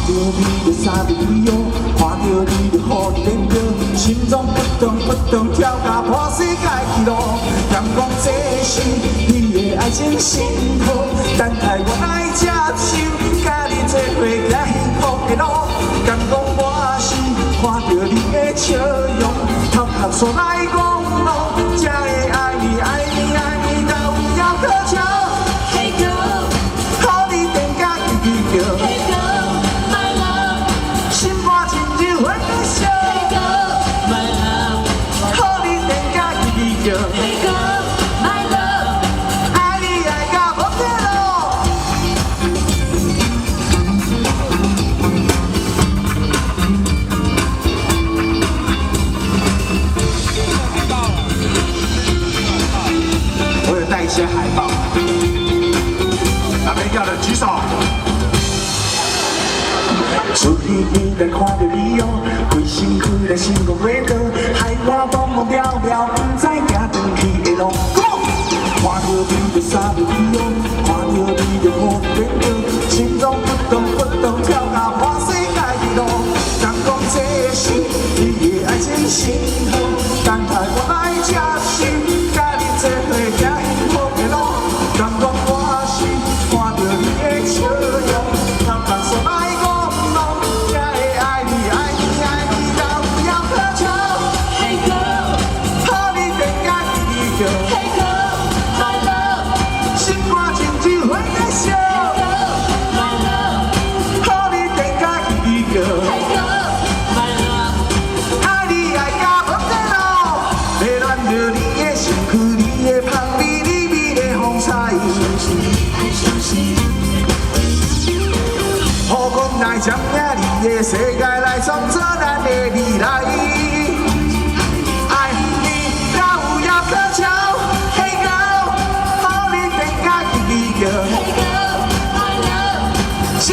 到你就三日以后，看到你就予你变叫，心脏扑通扑通跳，甲破世界纪录。敢讲这是你的爱情信号，等待我来接受，甲你做伙行幸福的路。敢讲我是看到你的笑容，头壳煞来戆戆，才会爱你爱你爱你到有要可求。Hey girl， 予你电甲叽叽叫。Hey girl，my love， 心肝亲像火在烧。Hey girl，my love， 予你电甲叽叽叫。Hey girl，my love， 爱你爱甲无底路。我有带一些海报，拿没要的举手。出去伊来看到你哦，规身躯来心肝袂倒，害我懵懵了了，不知行转去的路。看到你就三日以后，看到你就予你变叫，心脏扑通扑通跳，甲破世界纪录。敢讲这是你的爱情信号，等待我来接受，甲你做伙行幸福的路。敢讲我是看到你的笑容，头壳煞来戆戆，才会爱你爱你爱你到有要可求。Hey girl， 予你电甲叽叽叫。Hey girl，my love， 心肝亲像火在烧。Hey girl，my love， 予你电甲叽叽叫。Hey girl，my love， 爱你爱甲无底路，要恋着你的身躯，你的香味，你美的风采。予阮来占领你的世界，来创造咱的未来。爱你到有要可求。Hey girl， 予你电甲叽叽叫。Hey girl，my love， 心